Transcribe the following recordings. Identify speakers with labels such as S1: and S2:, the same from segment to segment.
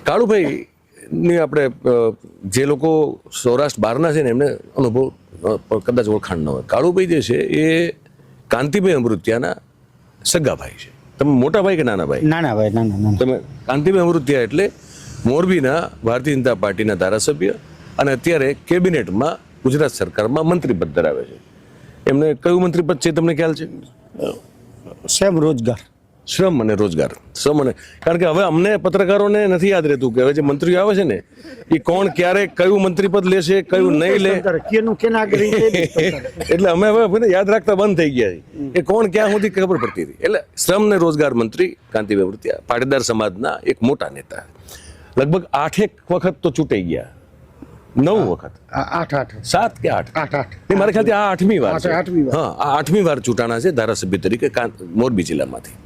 S1: કાળુભાઈની આપણે જે લોકો સૌરાષ્ટ્ર બહારના છે ને એમને અનુભવ કદાચ ઓળખાણ ન હોય. કાળુભાઈ જે છે એ કાંતિભાઈ અમૃતિયાના સગા ભાઈ છે. તમે મોટા ભાઈ કે નાના ભાઈ?
S2: નાના ભાઈ, નાના.
S1: તમે કાંતિભાઈ અમૃતિયા એટલે મોરબીના ભારતીય જનતા પાર્ટીના ધારાસભ્ય અને અત્યારે કેબિનેટમાં ગુજરાત સરકારમાં મંત્રીપદ ધરાવે છે. એમને કયું મંત્રીપદ છે તમને ખ્યાલ છે?
S2: શ્રમ રોજગાર.
S1: શ્રમ અને રોજગાર. શ્રમ અને કારણ કે હવે અમને પત્રકારોને નથી યાદ રહેતું કે હવે જે મંત્રીઓ આવે છે ને એ કોણ ક્યારે કયું મંત્રીપદ લેશે કયું નહીં લે, એટલે અમે હવે યાદ રાખતા બંધ થઈ ગયા છે એ કોણ ક્યાં સુધી ખબર પડતી હતી. એટલે શ્રમ ને રોજગાર મંત્રી કાંતિભાઈ અમૃતિયા પાટીદાર સમાજના એક મોટા નેતા, લગભગ 8 વખત તો ચૂંટાઈ ગયા. 9 વખત, 7 કે 8 નહીં, મારા ખ્યાલથી આ 8મી વાર છે. હા, આ 8મી વાર ચૂંટાણા છે ધારાસભ્ય તરીકે મોરબી જિલ્લામાંથી.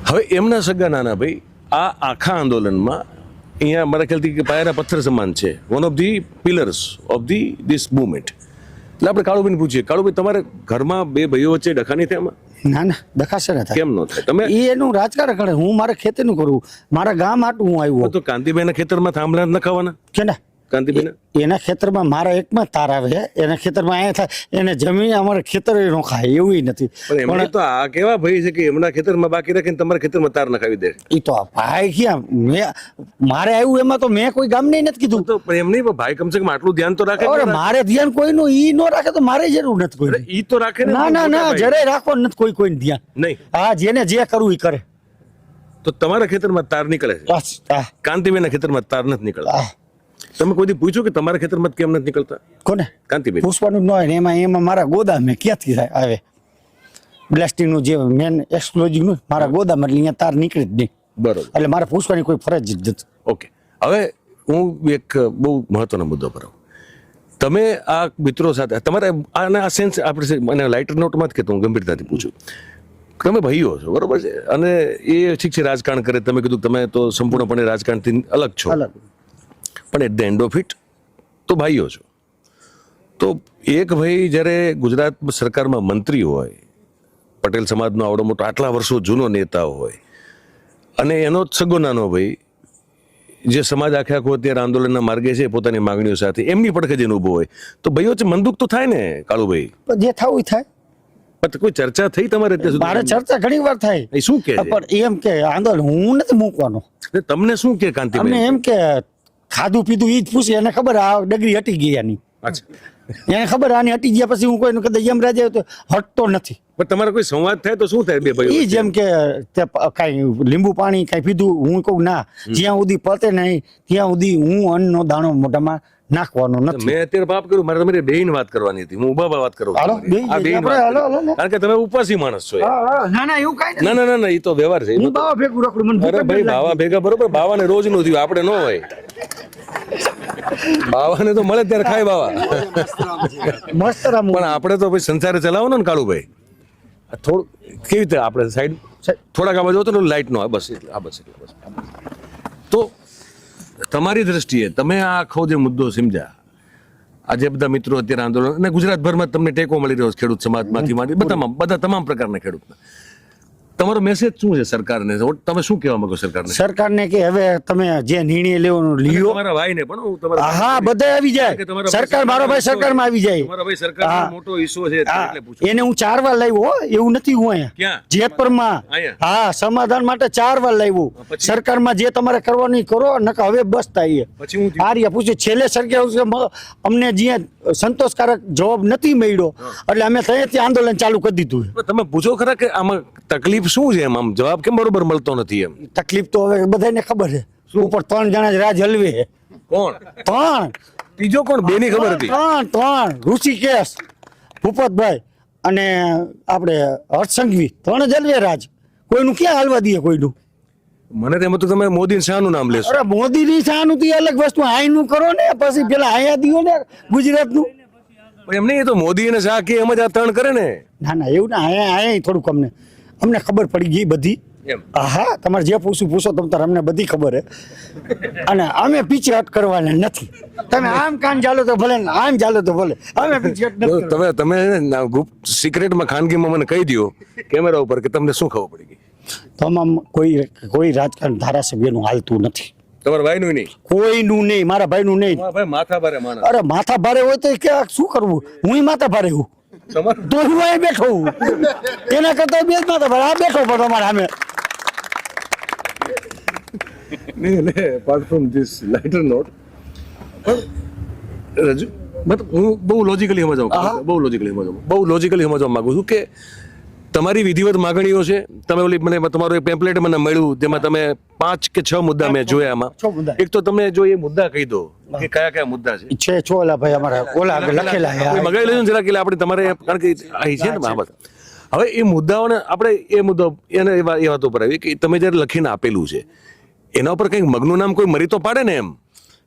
S1: હવે એમના સગા નાના ભાઈ આ આખા આંદોલનમાં અહીંયા મારા ખ્યાલથી પાયાના પથ્થર સમાન છે, one of the pillars of this movement. એટલે આપણે કાળુભાઈને પૂછીએ, કાળુભાઈ તમારે ઘરમાં 2 ભાઈઓ વચ્ચે ડખાની થાય એમાં?
S2: ના, દખાશે ને થાય.
S1: કેમ ન થાય? તમે
S2: એનું રાજકારણ કરે, હું મારે ખેતીનું કરું, મારા ગામ આટલું હું આવ્યો.
S1: તો કાંતિભાઈના ખેતરમાં થાંભલા ન ખાવાના
S2: કે ના?
S1: કાંતિભાઈ
S2: એના ખેતરમાં મારા એકમાં તાર આવે, એના ખેતરમાં અહીંયા થાય, એને જમીન અમારે ખેતર નો ખાય એવું નથી.
S1: પણ તો આ કેવા ભાઈ છે કે એમના ખેતરમાં બાકી રાખીને તમારા ખેતરમાં તાર નખાવી દે?
S2: એ તો ભાઈ ક્યાં મારે આવ્યું એમાં તો મેં કોઈ ગામ નહીં નથી કીધું.
S1: તો એમ નહીં, ભાઈ કમસે કમ આટલું ધ્યાન તો રાખે.
S2: મારે ધ્યાન કોઈનું ઈ ન રાખે તો મારે જરૂર નથી કોઈ.
S1: ઈ તો રાખે ને.
S2: ના જરાય રાખવાનું નથી કોઈનું ધ્યાન
S1: નહીં.
S2: હા, જેને જે કરવું એ કરે.
S1: તો તમારા ખેતરમાં તાર નીકળે છે, કાંતિભાઈના ખેતરમાં તાર નથી નીકળતા. તમે કોઈ દી પૂછ્યું કે તમારા ખેતરમાં કેમ નથી નીકળતા?
S2: કોને
S1: કાંતિભાઈ
S2: પૂછવાનું જ ન હોય ને. એમાં મારા ગોદામ ક્યાંથી થાય આવે બ્લાસ્ટિંગનું જે મેન એક્સપ્લોઝિવનું મારા ગોદામ, એટલે અહીંયા તાર નીકળી જ નહીં. બરોબર. એટલે મારે પૂછવાની કોઈ ફરજ જ નથી.
S1: ઓકે, હવે હું એક બહુ મહત્વનો મુદ્દો પર આવું. તમે આ મિત્રો સાથે તમારે આ સેન્સ આપણે લાઇટર નોટમાં જ કહેતો, હું ગંભીરતાથી પૂછું. તમે ભાઈઓ છો, બરોબર છે, અને એ ઠીક છે રાજકારણ કરે, તમે કીધું તમે તો સંપૂર્ણપણે રાજકારણથી અલગ છો, પણ at the end of it તો ભાઈઓ છો. તો એક ભાઈ જ્યારે ગુજરાત સરકારમાં મંત્રી હોય, પટેલ સમાજનો આવડો મોટો આટલા વર્ષો જૂનો નેતા હોય, અને એનો જ સગો નાનો ભાઈ જે સમાજ આખે આખો અત્યારે આંદોલનના માર્ગે છે પોતાની માંગણીઓ સાથે, એમની પડખે જઈને ઊભો હોય, તો ભાઈઓ વચ્ચે મનદુખ તો થાય ને કાળુભાઈ?
S2: જે થવું થાય.
S1: કોઈ ચર્ચા થઈ તમારે અત્યાર સુધી?
S2: મારે ચર્ચા ઘણી વાર થાય.
S1: શું કે? પણ
S2: એમ કે આંદોલન હું નથી મૂકવાનો.
S1: તમને શું કે કાંતિભાઈ?
S2: એમ કે ખાધું પીધું ઈ જ પૂછે, એને ખબર આ ડગરી હટી ગઈ એની. એને ખબર આની હટી ગયા પછી હું કોઈનું કદાચ એમ રાજા તો હટતો નથી.
S1: પણ તમારે કોઈ સંવાદ થાય તો શું થાય બે ભાઈઓ?
S2: ઈ જેમ કે કાંઈ લીંબુ પાણી કાંઈ પીધું, હું કહું ના, જ્યાં સુધી પતે નહીં ત્યાં સુધી હું અન્નનો દાણો મોઢામાં નાખવાનો નથી.
S1: મેં અત્યારે પાપ કર્યું, મારે તમારે બેન વાત કરવાની હતી, હું ઉભા વાત કરું. કારણ કે તમે ઉપવાસી માણસ છો.
S2: ના એવું કાંઈ
S1: ના, એ તો વ્યવહાર છે.
S2: હું બાવા ભેગું રખડું, મને
S1: અરે ભાઈ બાવા ભેગા, બરોબર, બાવાને રોજ નું થયું, આપણે ન હોય. બાવાને તો મળે ત્યારે ખાય બાવા,
S2: મસ્ત.
S1: પણ આપણે તો ભાઈ સંસારે ચલાવવાનો ને કાળુભાઈ. થોડું કેવી રીતે આપણે સાઈડ થોડાક આ બાજુ તો લાઈટ નો બસ બસ. તો તમારી દ્રષ્ટિએ તમે આ આખો જે મુદ્દો સમજ્યા, આજે બધા મિત્રો અત્યારે આંદોલન અને ગુજરાતભરમાં તમને ટેકો મળી રહ્યો છે ખેડૂત સમાજમાંથી માંડી બધા તમામ પ્રકારના ખેડૂતના, તમારો મેસેજ શું છે સરકારને? તમે શું કહેવા માંગો સરકારને? સરકારને
S2: કે હવે તમે જે નિર્ણય લેવાનો લ્યો.
S1: તમારા ભાઈને પણ હું તમારા
S2: હા બધા આવી જાય, સરકાર મારો ભાઈ સરકારમાં આવી જાય.
S1: તમારા ભાઈ સરકારનો મોટો હિસ્સો છે એટલે પૂછું.
S2: એને હું 4 વાર લાવ્યો, એવું નથી હું અહીંયા જેતપુરમાં. હા, સમાધાન માટે 4 વાર લાવ્યો. સરકારમાં જે તમારે કરવાનું કરો, નકા હવે બસ થાય. પછી હું આર્યા પૂછ્યું, છેલ્લે સરકાર અમને જ્યાં સંતોષકારક જવાબ નથી મળ્યો એટલે અમે ત્યાંથી આંદોલન ચાલુ કરી દીધું.
S1: તમે પૂછો ખરા કે આમાં તકલીફ શું છે? એમ આમ જવાબ કેમ બરોબર મળતો નથી? એમ
S2: તકલીફ તો હવે બધાને ખબર છે. ઉપર 3 જણા જ રાજ હલવે.
S1: કોણ?
S2: 3.
S1: ત્રીજો કોણ? બેની ખબર હતી.
S2: 3 ઋષિકેશ, ભૂપતભાઈ અને આપણે હર્ષસંઘવી, 3 જ હલવે રાજ. કોઈનું ક્યાં હાલવા દઈએ કોઈનું?
S1: મને તેમ તો તમે મોદી શાહનું નામ લેશો.
S2: અરે મોદી ની શાહનું તો અલગ વસ્તુ, આઈનું કરો ને પછી પેલા આયા દીઓ ને ગુજરાતનું.
S1: એમ નહીં, એ તો મોદી અને શાહ કે એમ જ આ 3 કરે ને.
S2: ના એવું ના, આયા થોડુંક અમને ખબર પડી ગઈ બધી. હા, તમારે જે પૂછો તમે, અમને બધી ખબર હે. અને અમે પીછે હટ કરવાના નથી. તમે આમ કાન ચાલો તો ભલે, આમ ચાલો તો ભલે, અમે પીછે હટ નથી.
S1: તમે ગુપ્ત સિક્રેટમાં ખાનગીમાં મને કહી દો કેમેરા ઉપર કે તમને શું ખબર પડી ગઈ?
S2: તમામ કોઈ રાજકારણ ધારાસભ્યનું હાલતું નથી.
S1: તમારા ભાઈનું નહીં?
S2: કોઈનું નહીં, મારા ભાઈનું નહીં.
S1: તમારા ભાઈ માથા ભારે માણસ.
S2: અરે માથા ભારે હોય તો કે શું કરવું, હું માથા ભારે હું
S1: તમારું
S2: તો હું અહીં બેઠો હું, એના કરતા બે જ માથા ભારે આ બેઠો પણ તમારા સામે.
S1: નહીં એટલે apart from this lighter note, પણ રજુ મતલબ હું બહુ લોજિકલી સમજવા માંગુ છું કે તમારી વિધિવત માગણીઓ છે. તમે ઓલી મને તમારું એક પેમ્પલેટ મને મળ્યું જેમાં તમે 5 કે 6 મુદ્દા મેં જોયા આમાં.
S2: 6 મુદ્દા.
S1: એક તો તમે જો એ મુદ્દા કહી દો કે કયા કયા મુદ્દા છે.
S2: છે ચોલા ભાઈ અમારા ઓલા આગળ લખેલા છે.
S1: આપણે મગાવી લેજો ને જરા કે આપણે તમારે કારણ કે અહીં છે ને બાબત. હવે એ મુદ્દાઓને આપણે એ મુદ્દો એને એ વાતો પર આવી કે તમે જ્યારે લખીને આપેલું છે એના ઉપર કંઈક મગનું નામ કોઈ મરી તો પાડે ને એમ.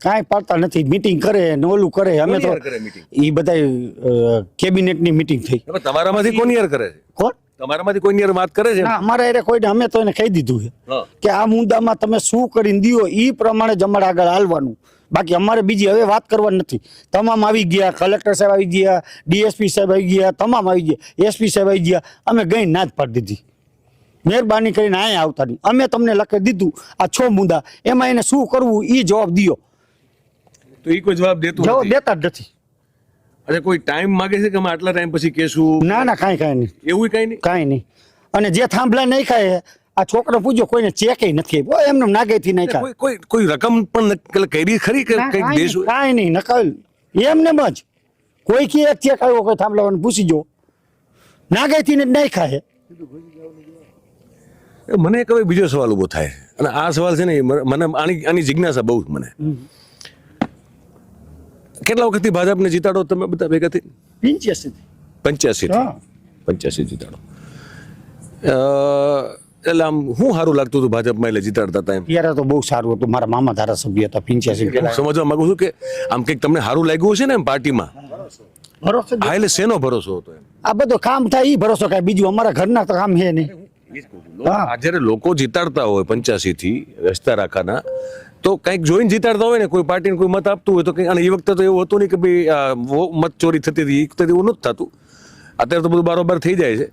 S2: કાંઈ પાડતા નથી, મીટિંગ કરે ને ઓલું કરે. અમે તો
S1: કરે meeting?
S2: એ બધા કેબિનેટની મીટિંગ થઈ.
S1: હવે તમારામાંથી કોની યાર કરે છે?
S2: કોણ?
S1: તમારામાંથી કોઈની યાર વાત કરે છે?
S2: ના, અમારા એરે કોઈને, અમે તો એને કહી દીધું છે
S1: હા.
S2: કે આ મુદ્દામાં તમે શું કરીને દિયો એ પ્રમાણે જ અમારે આગળ હાલવાનું. બાકી અમારે બીજી હવે વાત કરવાની નથી. તમામ આવી ગયા, કલેક્ટર સાહેબ આવી ગયા, ડીએસપી સાહેબ આવી ગયા, તમામ આવી ગયા, એસપી સાહેબ આવી ગયા. અમે ગઈ ના જ પાડી દીધી. મહેરબાની કરીને અહીંયા આવતા નહીં. અમે તમને લખી દીધું આ 6 મુદ્દા, એમાં એને શું કરવું એ જવાબ દિયો.
S1: તો એ કોઈ જવાબ દેતું
S2: જવાબ
S1: નથી.
S2: દેતા જ નથી.
S1: અરે કોઈ ટાઈમ માંગે છે કે અમે આટલા ટાઈમ પછી કેશું?
S2: ના ના, કાંઈ નહીં,
S1: એવું કઈ નહીં.
S2: કાંઈ નહીં. અને જે થાંભલા નહીં ખાય આ છોકરો પૂછ્યો કોઈને ચેક નથી આપ્યો, એમને નાગેથી નહીં ખાય.
S1: કોઈ કોઈ રકમ પણ કરી ખરી કે કંઈક દેશું?
S2: કાંઈ નહીં નકલ એમને જ કોઈ કે એક ચેક આવ્યો કોઈ થાંભલાવાને પૂછી જો, નાગેથી ને નહીં ખાય.
S1: મને એક હવે બીજો સવાલ ઉભો થાય અને આ સવાલ છે ને મને આની જિજ્ઞાસા બહુ મને. કેટલા વખતથી ભાજપને જીતાડો તમે બધા ભેગાથી? 85
S2: હા.
S1: 85 જીતાડો. એટલે આમ શું સારું લાગતું હતું ભાજપમાં એટલે જીતાડતા હતા એમ?
S2: ત્યારે તો બહુ સારું હતું. મારા મામા ધારાસભ્ય હતા 85
S1: હું સમજવા માંગુ છું કે આમ કંઈક તમને સારું લાગ્યું હશે ને એમ પાર્ટીમાં?
S2: ભરોસો
S1: હા, એટલે શેનો ભરોસો હતો એમ?
S2: આ બધો કામ થાય એ ભરોસો કાંઈ બીજું અમારા ઘરના તો કામ છે નહીં.
S1: આ જ્યારે લોકો જીતાડતા હોય 85 થી રસ્તા રાખાના તો કંઈક જોઈને જીતાડતા હોય ને, કોઈ પાર્ટીને કોઈ મત આપતું હોય તો કંઈક. અને એ વખતે તો એવું હતું નહીં કે ભાઈ મત ચોરી થતી હતી. એ વખતે એવું નહોતું થતું. અત્યારે તો બધું બારોબાર થઈ જાય છે,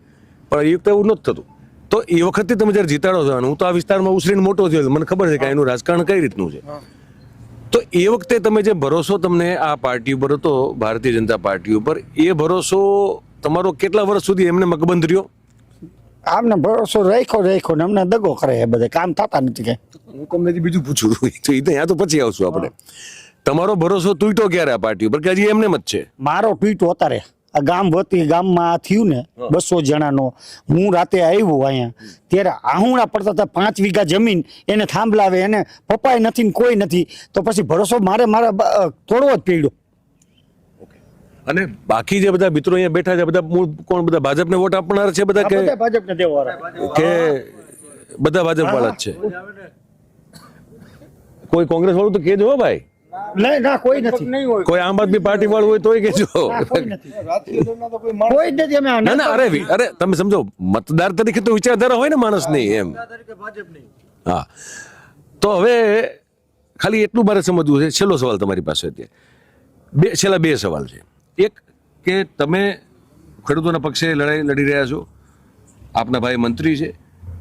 S1: પણ એ વખતે એવું નહોતું થતું. તો એ વખતે તમે જ્યારે જીતાડો છો, હું તો આ વિસ્તારમાં ઉછરીને મોટો થયો, મને ખબર છે કે એનું રાજકારણ કઈ રીતનું છે. તો એ વખતે તમે જે ભરોસો તમને આ પાર્ટી ઉપર હતો, ભારતીય જનતા પાર્ટી ઉપર, એ ભરોસો તમારો કેટલા વર્ષ સુધી એમને મકબંધ રહ્યો?
S2: આમને ભરોસો રાખ્યો ને અમને દગો કરે એ બધે કામ થતા નથી કઈ.
S1: હું તમને હજી બીજું પૂછું છું, તો એ તો ત્યાં તો પછી આવશું આપણે. તમારો ભરોસો તૂટ્યો ક્યારે આ પાર્ટી ઉપર કે હજી એમને જ છે?
S2: મારો ટ્વીટ અત્યારે આ ગામ વતી ગામમાં થયું ને 200 જણાનો, હું રાતે આવ્યો અહીંયા ત્યારે આહુણા પડતા હતા 5 વીઘા જમીન એને થાંભલાવે, એને પપ્પાય નથી ને કોઈ નથી, તો પછી ભરોસો મારા તોડવો જ પડ્યો.
S1: અને બાકી જે બધા મિત્રો અહીંયા બેઠા છે બધા મૂળ કોણ? બધા ભાજપને વોટ આપનાર છે બધા કે
S2: ભાજપને દેવો
S1: કે બધા ભાજપ વાળા જ છે? કોઈ કોંગ્રેસ વાળું તો કેજો હો ભાઈ.
S2: નહીં ના કોઈ નથી,
S1: કોઈ આમ આદમી પાર્ટી વાળું હોય તોય કેજો.
S2: કોઈ નથી. અમે
S1: ના ના, અરે તમે સમજો, મતદાર તરીકે તો વિચારધારા હોય ને માણસની એમ. હા, તો હવે ખાલી એટલું મારે સમજવું છે. છેલ્લો સવાલ તમારી પાસે અત્યારે છેલ્લા 2 સવાલ છે. એક કે તમે ખેડૂતોના પક્ષે લડાઈ લડી રહ્યા છો, આપના ભાઈ મંત્રી છે,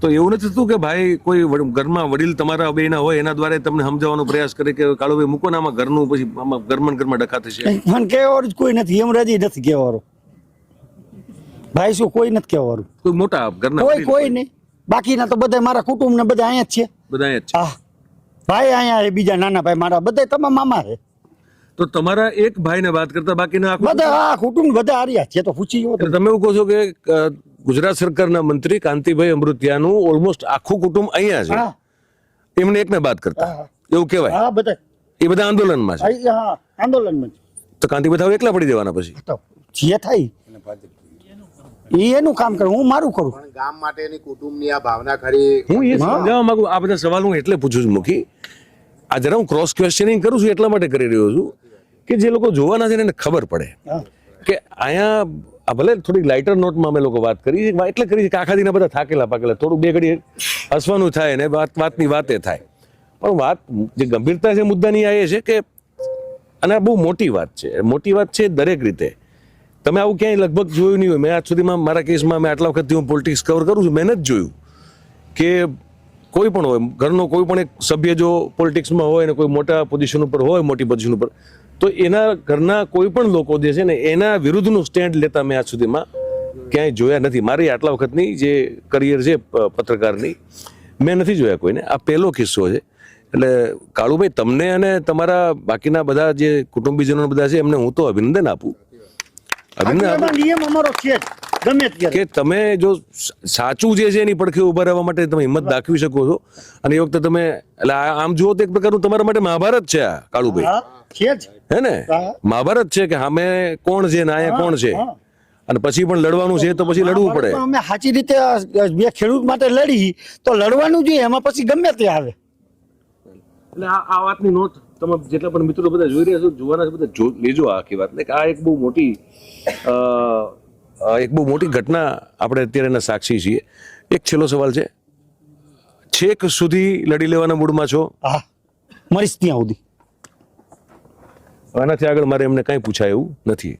S1: તો એવું નથી થતું કે ભાઈ કોઈ ઘરમાં વડીલ તમારા બેના હોય એના દ્વારા તમને સમજાવવાનો પ્રયાસ કરે કે કાળુભાઈ મૂકો ને આમાં ઘરનું, પછી આમાં ઘરમાં ડખા થશે?
S2: મને કહેવાનું જ કોઈ નથી, એમ રાજી નથી કહેવાનું. ભાઈ શું કોઈ નથી કહેવાનું,
S1: કોઈ મોટા ઘરના
S2: કોઈ નહીં. બાકીના તો બધા મારા કુટુંબ ને બધા અહીંયા જ છે.
S1: બધા અહીંયા જ છે.
S2: હા, ભાઈ અહીંયા છે, બીજા નાના ભાઈ મારા બધા તમામ મામા છે.
S1: તો તમારા એક ભાઈને વાત કરતા બાકીના આખું
S2: બધા આ કુટુંબ બધા હાર્યા છે. તો પૂછી જુઓ.
S1: એટલે તમે એવું કહો છો કે ગુજરાત સરકારના મંત્રી કાંતિભાઈ અમૃતિયાનું ઓલમોસ્ટ આખું કુટુંબ અહીંયા છે,
S2: હા
S1: એમને એકને વાત કરતા એવું કહેવાય?
S2: હા બધા
S1: એ બધા આંદોલનમાં છે.
S2: હા આંદોલનમાં
S1: તો કાંતિભાઈ હવે એકલા પડી દેવાના પછી?
S2: તો જે થાય એ એનું કામ કરે, હું મારું કરું.
S3: પણ ગામ માટેની કુટુંબની આ ભાવના ખરી.
S1: હું એ સમજાવવા માંગુ. આ બધા સવાલ હું એટલે પૂછું છું મુખી, આ જરા હું ક્રોસ ક્વેશ્ચનિંગ કરું છું એટલા માટે કરી રહ્યો છું કે જે લોકો જોવાના છે ને એને ખબર પડે કે અહીંયા આ ભલે થોડીક લાઇટર નોટમાં અમે લોકો વાત કરી છે, એટલે કરી છે કે આખા દિના બધા થાકેલા પાકેલા, થોડું 2 ઘડી હસવાનું થાય ને વાતની વાતે થાય. પણ વાત જે ગંભીરતા છે મુદ્દાની આ એ છે કે, અને આ બહુ મોટી વાત છે દરેક રીતે. તમે આવું ક્યાંય લગભગ જોયું નહીં હોય. મેં આજ સુધીમાં મારા કેસમાં મેં આટલા વખતથી હું પોલિટિક્સ કવર કરું છું, મેં નથી જોયું કે કોઈ પણ હોય, ઘરનો કોઈ પણ એક સભ્ય જો પોલિટિક્સમાં હોય ને કોઈ મોટા પોઝિશન ઉપર હોય, મોટી પોઝિશન ઉપર, તો એના ઘરના કોઈ પણ લોકો જે છે ને એના વિરુદ્ધનું સ્ટેન્ડ લેતા મેં આજ સુધીમાં ક્યાંય જોયા નથી. મારી આટલા વખતની જે કરિયર છે પત્રકારની, મેં નથી જોયા કોઈને. આ પહેલો કિસ્સો છે. એટલે કાળુભાઈ, તમને અને તમારા બાકીના બધા જે કુટુંબીજનો બધા છે એમને હું તો અભિનંદન આપું.
S2: નિયમ અમારો છે જ, ગમે ત્યારે
S1: કે તમે જો સાચું જે છે એની પડખે ઉભા રહેવા માટે તમે હિંમત દાખવી શકો છો. અને એ વખતે તમે એટલે આમ જુઓ તો એક પ્રકારનું તમારા માટે મહાભારત છે આ, કાળુભાઈ,
S2: હા, છે જ.
S1: હે ને? મહાભારત છે કે સામે કોણ છે ને અહીંયા કોણ છે, અને પછી પણ લડવાનું છે તો પછી લડવું પડે.
S2: પણ અમે સાચી રીતે બે ખેડૂત માટે લડી તો લડવાનું જોઈએ, એમાં પછી ગમે તે આવે.
S1: એટલે આ વાતની નોંધ તમે જેટલા પણ મિત્રો બધા જોઈ રહ્યા છો, જોવાના છે બધા લેજો આ આખી વાતને, કે આ એક બહુ મોટી ઘટના આપણે અત્યારે એના સાક્ષી છીએ. એક છેલ્લો સવાલ છે, છેક સુધી લડી લેવાના મૂડમાં છો?
S2: હા, મરીશ ત્યાં સુધી.
S1: આનાથી આગળ મારે એમને કાંઈ પૂછાય એવું નથી.